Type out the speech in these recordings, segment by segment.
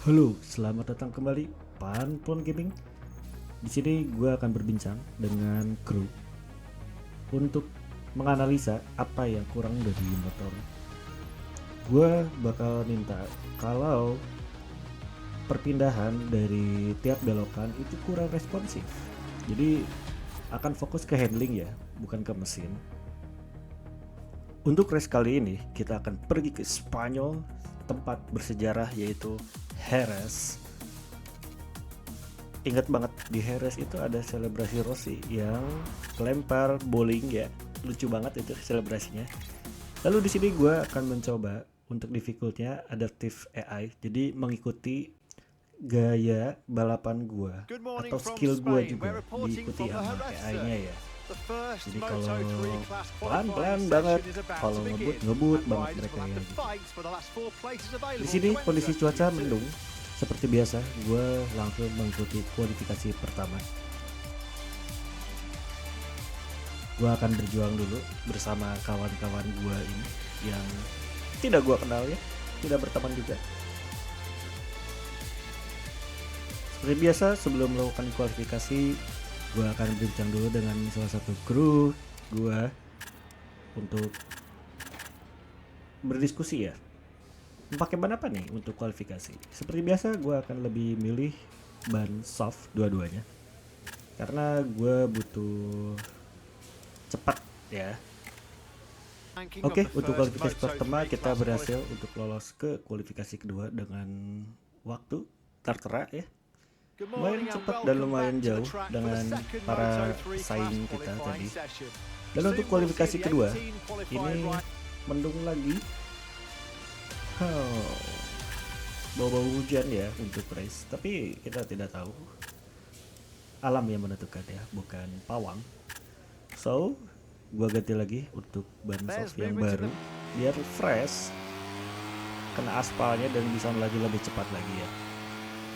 Halo, selamat datang kembali Panpon Gaming. Di sini gue akan berbincang dengan kru untuk menganalisa apa yang kurang dari motor. Gue bakal minta kalau perpindahan dari tiap belokan itu kurang responsif. Jadi akan fokus ke handling ya, bukan ke mesin. Untuk race kali ini kita akan pergi ke Spanyol, tempat bersejarah yaitu Jerez. Ingat banget di Jerez itu ada selebrasi Rossi yang lempar bowling ya, lucu banget itu selebrasinya. Lalu di sini gue akan mencoba untuk difficultnya adaptive AI, jadi mengikuti gaya balapan gue atau skill gue juga diikuti sama AI-nya ya. Jadi kalau pelan-pelan banget, kalau ngebut banget mereka ya. Gitu. Di sini kondisi cuaca mendung. Seperti biasa, gue langsung mengikuti kualifikasi pertama. Gue akan berjuang dulu bersama kawan-kawan gue ini yang tidak gue kenal ya, tidak berteman juga. Seperti biasa, sebelum melakukan kualifikasi, gue akan berbincang dulu dengan salah satu kru gue untuk berdiskusi ya. Pakai ban apa nih untuk kualifikasi? Seperti biasa gue akan lebih milih ban soft dua-duanya karena gue butuh cepat ya. Oke, untuk kualifikasi pertama kita berhasil untuk lolos ke kualifikasi kedua dengan waktu tertera ya. Lumayan cepat dan lumayan jauh dengan para pesaing kita tadi. Dan untuk kualifikasi kedua ini mendung lagi. Bau-bau hujan ya untuk race, tapi kita tidak tahu, alam yang menentukan ya, bukan pawang. So gua ganti lagi untuk ban soft yang baru biar fresh, kena aspalnya dan bisa melaju lebih cepat lagi ya.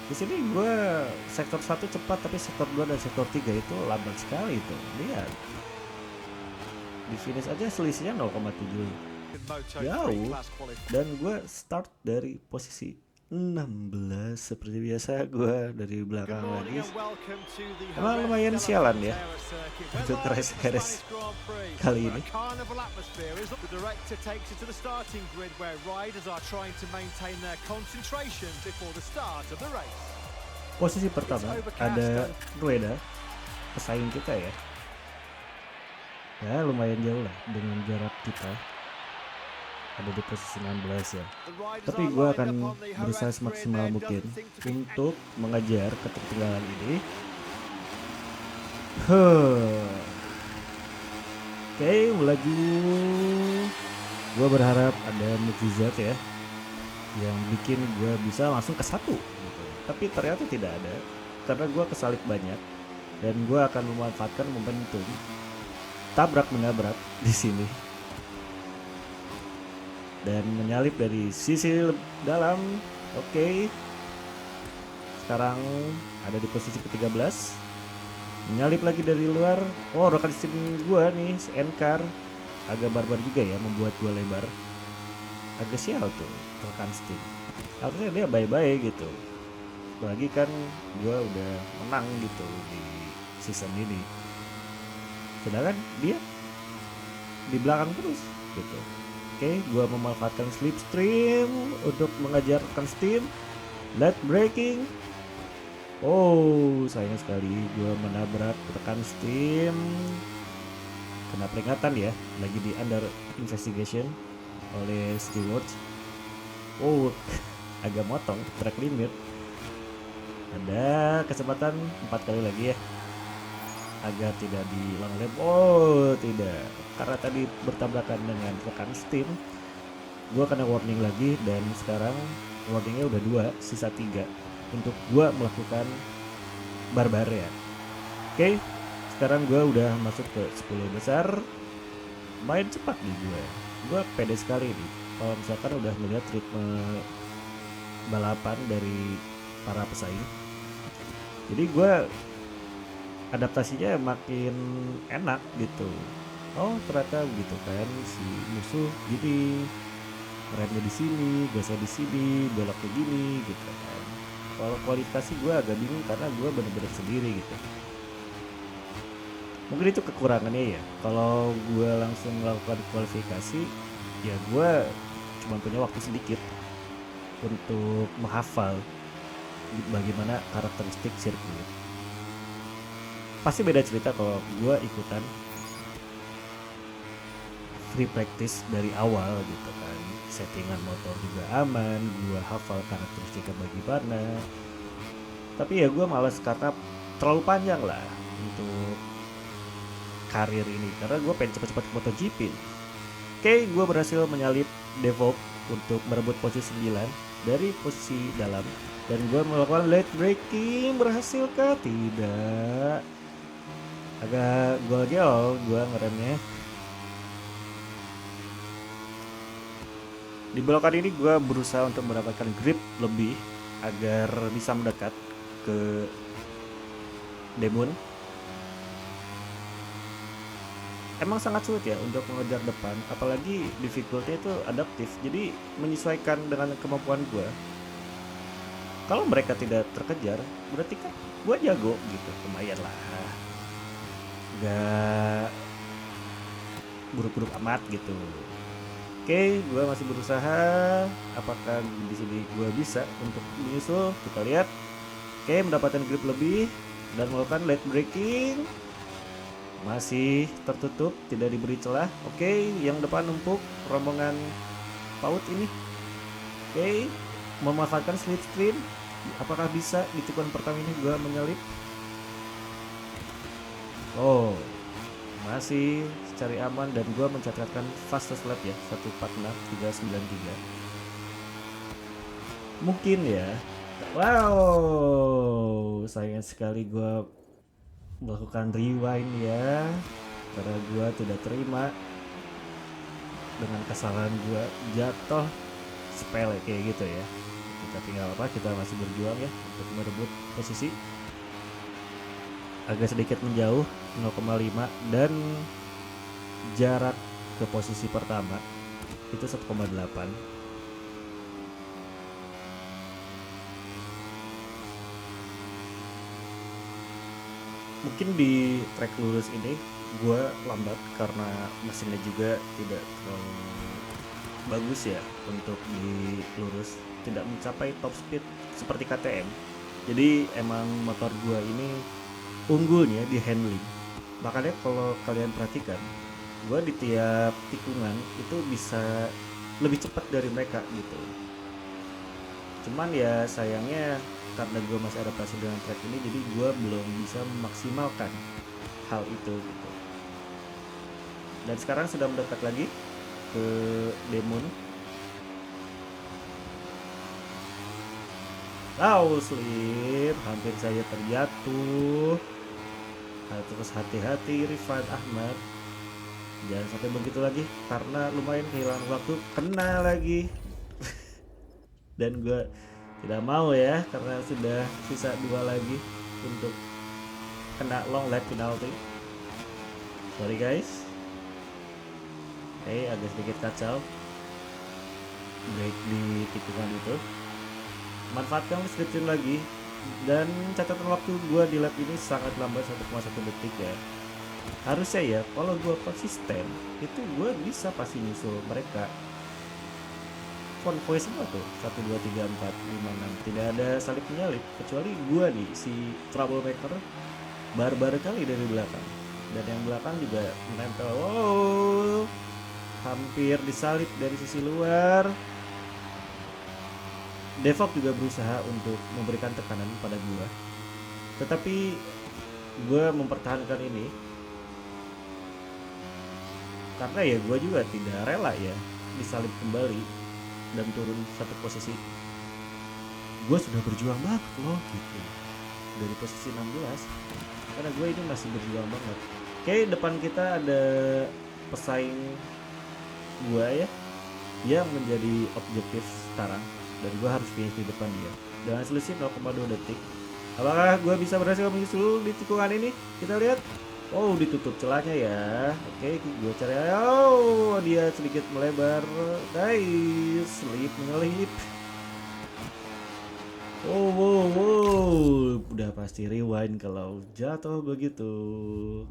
Di sini gua sektor 1 cepat, tapi sektor 2 dan sektor 3 itu lambat sekali tuh. Lihat, di finish aja selisihnya 0,7 jauh, dan gue start dari posisi 16 seperti biasa. Gue dari belakang lagi, emang lumayan sialan ya untuk race Jerez kali ini. Posisi pertama ada Rueda, pesaing kita ya. Ya lumayan jauh lah dengan jarak kita, ada di posisi 16 ya. Tapi gue akan berusaha semaksimal mungkin untuk mengejar ketertinggalan ini. Oke, melaju. Gue berharap ada mukjizat ya yang bikin gue bisa langsung ke 1 gitu. Tapi ternyata tidak ada karena gue kesalip banyak, dan gue akan memanfaatkan momentum tabrak menabrak di sini dan menyalip dari sisi dalam. Oke. Sekarang ada di posisi ke-13. Menyalip lagi dari luar. Oh, rekan sini gua nih, si Enkar. Agak barbar juga ya, membuat gua lebar. Agak sial tuh rekan Steam. Harusnya dia bye-bye gitu. Apalagi kan gua udah menang gitu di season ini. Sedangkan dia di belakang terus gitu. Oke, gua memanfaatkan slipstream untuk mengejar rekan Steam. Late braking. Oh, sayang sekali gua menabrak rekan Steam. Kena peringatan ya, lagi di under investigation oleh steward. Oh, agak motong track limit. Ada kesempatan 4 kali lagi ya agar tidak di long lap. Oh tidak, karena tadi bertabrakan dengan rekan Steam, gue kena warning lagi, dan sekarang warningnya udah 2, sisa 3 untuk gue melakukan barbar ya. Oke, sekarang gue udah masuk ke 10 besar. Main cepat nih gue pede sekali nih kalau misalkan udah melihat ritme balapan dari para pesaing. Jadi gue adaptasinya makin enak gitu. Oh ternyata gitu kan, si musuh gini, remnya di sini, gasnya di sini, beloknya gini gitu kan. Kalau kualifikasi gue agak bingung karena gue bener-bener sendiri gitu. Mungkin itu kekurangannya ya. Kalau gue langsung melakukan kualifikasi, ya gue cuma punya waktu sedikit untuk menghafal bagaimana karakteristik sirkuit. Pasti beda cerita kalau gue ikutan free practice dari awal gitu kan. Settingan motor juga aman, gue hafal karakteristiknya bagaimana. Tapi ya gue malas karena terlalu panjang lah untuk karir ini, karena gue pengen cepet-cepet ke MotoGP. Oke, gue berhasil menyalip Devok untuk merebut posisi 9 dari posisi dalam, dan gue melakukan late braking. Berhasil kah? Tidak. Agak gol gue ngeremnya. Di belokan ini gue berusaha untuk mendapatkan grip lebih agar bisa mendekat ke Demon. Emang sangat sulit ya untuk mengejar depan, apalagi difficulty itu adaptif, jadi menyesuaikan dengan kemampuan gue. Kalau mereka tidak terkejar, berarti kan gue jago gitu, lumayan lah. Gak buruk-buruk amat gitu. Oke, gue masih berusaha. Apakah di sini gue bisa untuk menyusul? Kita lihat. Oke, mendapatkan grip lebih dan melakukan late braking. Masih tertutup, tidak diberi celah. Oke, yang depan numpuk rombongan PAUD ini. Oke, memanfaatkan slipstream. Apakah bisa di tikungan pertama ini gue menyalip? Oh, masih cari aman dan gue mencatatkan fastest lap ya, 1:46.393. Mungkin ya. Wow, sayang sekali gue melakukan rewind ya, karena gue tidak terima dengan kesalahan gue jatuh sepele kayak gitu ya. Kita tinggal apa, kita masih berjuang ya untuk merebut posisi. Agak sedikit menjauh 0,5 dan jarak ke posisi pertama itu 1,8. Mungkin di trek lurus ini gue lambat karena mesinnya juga tidak terlalu bagus ya untuk di lurus, tidak mencapai top speed seperti KTM. Jadi emang motor gue ini unggulnya di handling. Makanya kalau kalian perhatikan, gue di tiap tikungan itu bisa lebih cepat dari mereka gitu. Cuman ya sayangnya karena gue masih adaptasi dengan track ini, jadi gue belum bisa memaksimalkan hal itu gitu. Dan sekarang sudah mendekat lagi ke Demon. Slip, hampir saya terjatuh. Terus hati-hati Rifan Ahmad, jangan sampai begitu lagi karena lumayan kehilangan waktu, kena lagi. Dan gue tidak mau ya, karena sudah sisa 2 lagi untuk kena long lap penalty. Sorry guys. Agak sedikit kacau break di tikungan itu. Manfaatkan slipstream lagi. Dan catatan waktu gue di lap ini sangat lambat, 1,1 detik ya. Harusnya ya kalau gue konsisten itu gue bisa pasti nyusul mereka. Konvoy semua tuh 1, 2, 3, 4, 5, 6, tidak ada salip menyalip kecuali gue nih si troublemaker barbar kali dari belakang, dan yang belakang juga menempel. Wow, hampir disalip dari sisi luar. Devok juga berusaha untuk memberikan tekanan pada gue, tetapi gue mempertahankan ini karena ya gue juga tidak rela ya disalip kembali dan turun 1 posisi. Gue sudah berjuang banget loh gitu dari posisi 16, karena gue ini masih berjuang banget. Oke, depan kita ada pesaing gue ya yang menjadi objektif sekarang, dan gue harus finish di depan dia dengan selisih 0,2 detik. Apakah gue bisa berhasil menyusul di tikungan ini? Kita lihat. Oh, ditutup celahnya ya. Oke, gue cari. Oh, dia sedikit melebar. Guys, slip menyelip. Oh, wow, wow. Udah pasti rewind kalau jatuh begitu.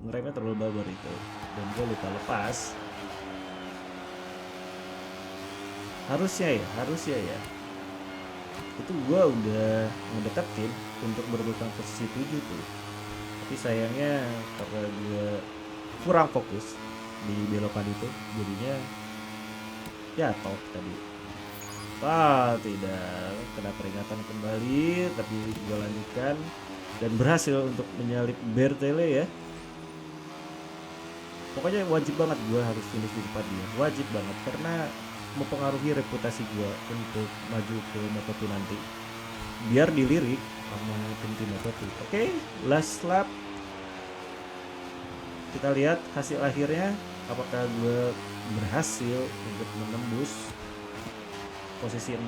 Ngeremnya terlalu babar itu. Dan gue lupa lepas. Harusnya ya. Itu gue udah ngedeketin untuk berebutan posisi 7 tuh. Tapi sayangnya karena gue kurang fokus di belokan itu, jadinya jatuh tadi. Tidak kena peringatan kembali, tapi gue lanjutkan dan berhasil untuk menyalip Bertele ya. Pokoknya wajib banget gue harus finish di depan dia, wajib banget karena mempengaruhi reputasi gue untuk maju ke Moto2 nanti, biar dilirik sama tim Moto2. Oke, last lap. Kita lihat hasil akhirnya, apakah gue berhasil untuk menembus posisi 6,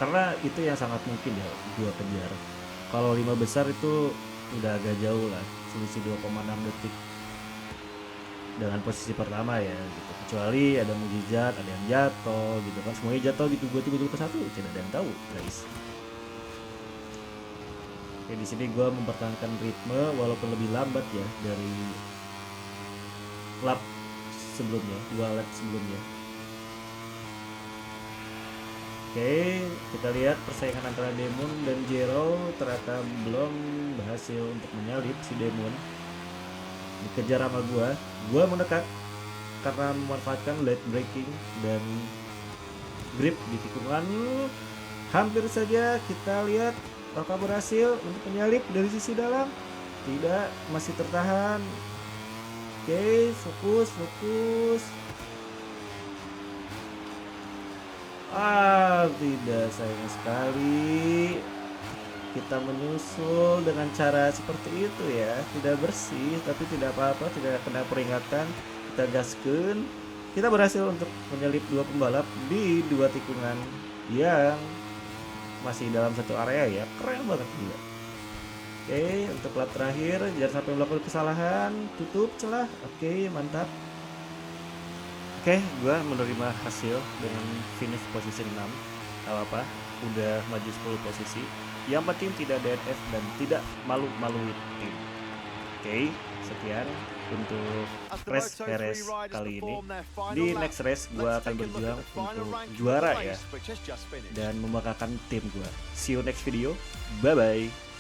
karena itu yang sangat mungkin ya gue kejar. Kalau 5 besar itu udah agak jauh lah, selisih 2,6 detik dengan posisi pertama ya gitu. Kecuali ada mujizat, ada yang jatuh gitu kan, semuanya jatuh gitu, gue tiba-tiba ke satu, tidak ada yang tahu guys. Oke, di sini gue mempertahankan ritme walaupun lebih lambat ya dari lap sebelumnya, 2 lap sebelumnya. Oke, kita lihat persaingan antara Demon dan Jero, ternyata belum berhasil untuk menyalip si Demon. Dikejar sama gua mendekat karena memanfaatkan late braking dan grip di tikungan. Hampir saja, kita lihat apakah berhasil untuk menyalip dari sisi dalam. Tidak, masih tertahan. Oke, fokus. Tidak, sayang sekali. Kita menyusul dengan cara seperti itu ya, tidak bersih, tapi tidak apa-apa, tidak kena peringatan. Kita gaskeun. Kita berhasil untuk menyalip 2 pembalap di 2 tikungan yang masih dalam satu area ya, keren banget gila. Oke, untuk lap terakhir jangan sampai melakukan kesalahan, tutup celah. Oke, mantap. Oke, gue menerima hasil dengan finish posisi 6. Gak apa-apa, udah maju 10 posisi. Yang penting tidak DNF dan tidak malu-maluin tim. Oke, sekian untuk race Perez kali ini. Di next race gue akan berjuang untuk juara ya, dan membanggakan tim gue. See you next video, bye-bye.